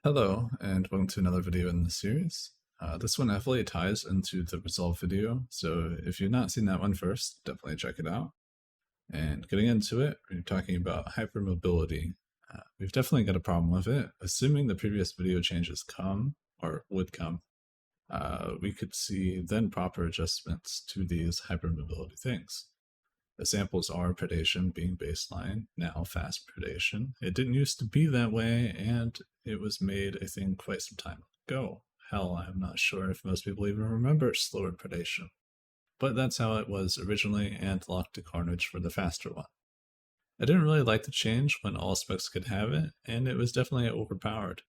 Hello, and welcome to another video in the series. This one heavily ties into the Resolve video, so if you've not seen that one first, definitely check it out. And getting into it, we're talking about hypermobility. We've definitely got a problem with it. Assuming the previous video changes come, or would come, we could see then proper adjustments to these hypermobility things. Examples are predation being baseline, now fast predation. It didn't used to be that way, and it was made, I think, quite some time ago. Hell, I'm not sure if most people even remember slower predation. But that's how it was originally, and locked to Carnage for the faster one. I didn't really like the change when all specs could have it, and it was definitely overpowered.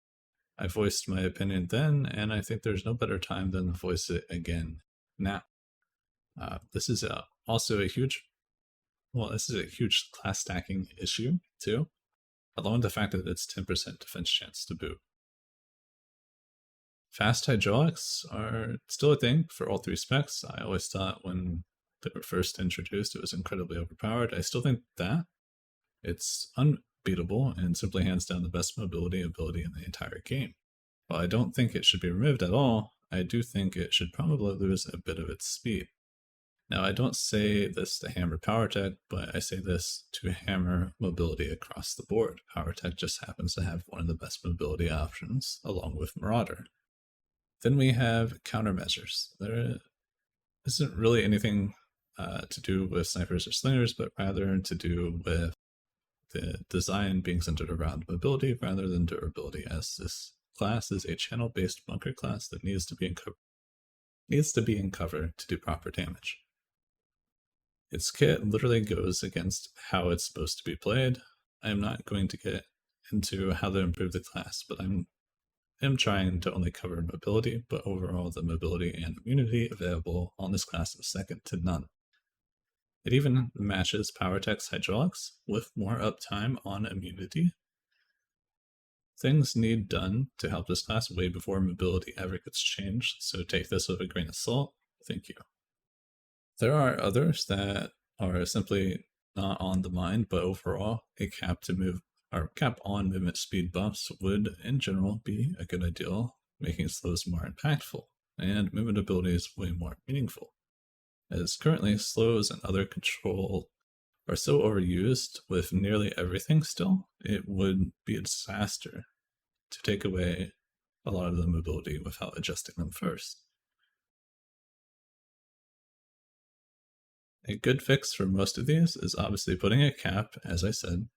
I voiced my opinion then, and I think there's no better time than to voice it again now. This is also a huge class stacking issue, too, along with the fact that it's 10% defense chance to boot. Fast hydraulics are still a thing for all three specs. I always thought when they were first introduced it was incredibly overpowered. I still think that it's unbeatable and simply hands down the best mobility ability in the entire game. While I don't think it should be removed at all, I do think it should probably lose a bit of its speed. Now, I don't say this to hammer PowerTech, but I say this to hammer mobility across the board. PowerTech just happens to have one of the best mobility options, along with Marauder. Then we have countermeasures. There isn't really anything to do with snipers or slingers, but rather to do with the design being centered around mobility rather than durability, as this class is a channel-based bunker class that needs to be in cover to do proper damage. Its kit literally goes against how it's supposed to be played. I am not going to get into how to improve the class, but I'm trying to only cover mobility, but overall the mobility and immunity available on this class is second to none. It even matches PowerTech's hydraulics with more uptime on immunity. Things need done to help this class way before mobility ever gets changed, so take this with a grain of salt. Thank you. There are others that are simply not on the mind, but overall, a cap on movement speed buffs would, in general, be a good idea, making slows more impactful, and movement ability is way more meaningful. As currently, slows and other control are so overused with nearly everything still, it would be a disaster to take away a lot of the mobility without adjusting them first. A good fix for most of these is obviously putting a cap, as I said,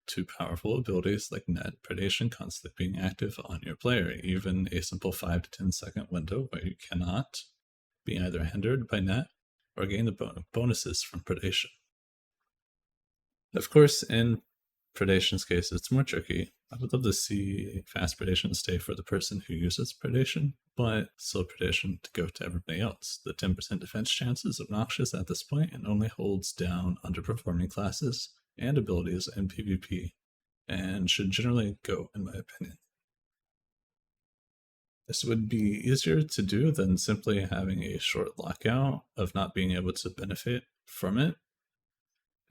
to powerful abilities like net, predation constantly being active on your player, even a simple 5 to 10 second window where you cannot be either hindered by net or gain the bonuses from predation. Of course, in predation's case, it's more tricky. I would love to see fast predation stay for the person who uses predation, but slow predation to go to everybody else. The 10% defense chance is obnoxious at this point and only holds down underperforming classes and abilities in PvP, and should generally go, in my opinion. This would be easier to do than simply having a short lockout of not being able to benefit from it,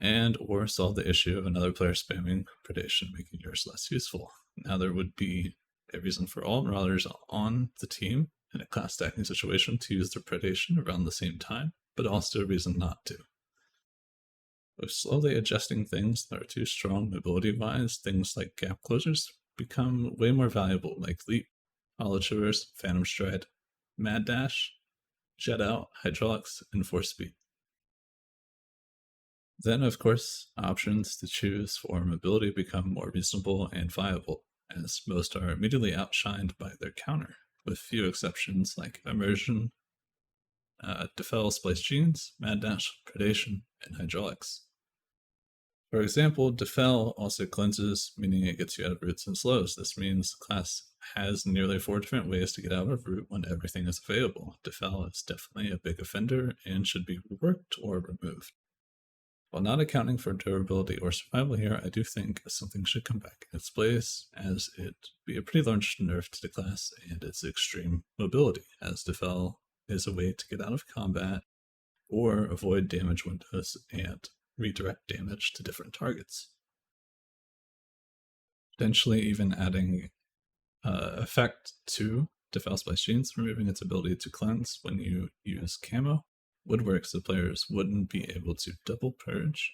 and or solve the issue of another player spamming predation, making yours less useful. Now there would be a reason for all Marauders on the team in a class stacking situation to use their predation around the same time, but also a reason not to. With slowly adjusting things that are too strong mobility-wise, things like gap closers become way more valuable, like Leap, Hollow Traverse, Phantom Stride, Mad Dash, Jet Out, Hydraulics, and Force Speed. Then, of course, options to choose for mobility become more reasonable and viable, as most are immediately outshined by their counter, with few exceptions like Immersion, Defel, Splice Genes, Mad Dash, Predation, and Hydraulics. For example, Defel also cleanses, meaning it gets you out of roots and slows. This means the class has nearly 4 different ways to get out of root when everything is available. Defel is definitely a big offender and should be reworked or removed. While not accounting for durability or survival here, I do think something should come back in its place, as it be a pretty large nerf to the class and its extreme mobility, as Defel is a way to get out of combat or avoid damage windows and redirect damage to different targets. Potentially even adding Effect 2, Defile Splice Genes, removing its ability to cleanse when you use camo, would work so players wouldn't be able to double purge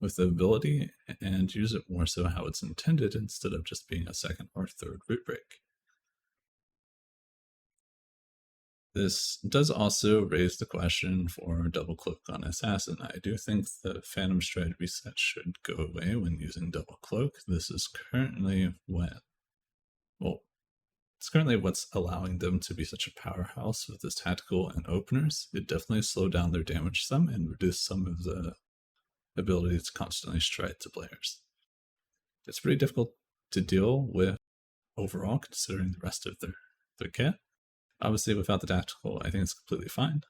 with the ability and use it more so how it's intended instead of just being a second or third root break. This does also raise the question for double cloak on Assassin. I do think the Phantom Stride reset should go away when using double cloak. This is currently it's currently what's allowing them to be such a powerhouse with this tactical and openers. It definitely slowed down their damage some and reduced some of the ability to constantly stride to players. It's pretty difficult to deal with overall considering the rest of their kit. Obviously, without the tactical, I think it's completely fine.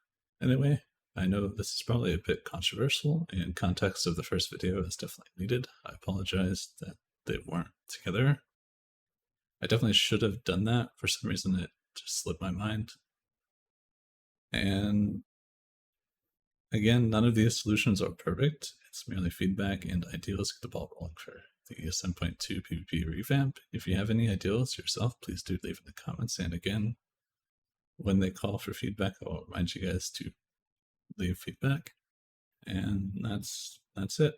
Anyway, I know this is probably a bit controversial, and context of the first video is definitely needed. I apologize that they weren't together. I definitely should have done that. For some reason, it just slipped my mind. And again, none of these solutions are perfect. It's merely feedback and ideals. Get the ball rolling for the 7.2 PvP Revamp. If you have any ideals yourself, please do leave in the comments. And again, when they call for feedback, I'll remind you guys to leave feedback. And that's it.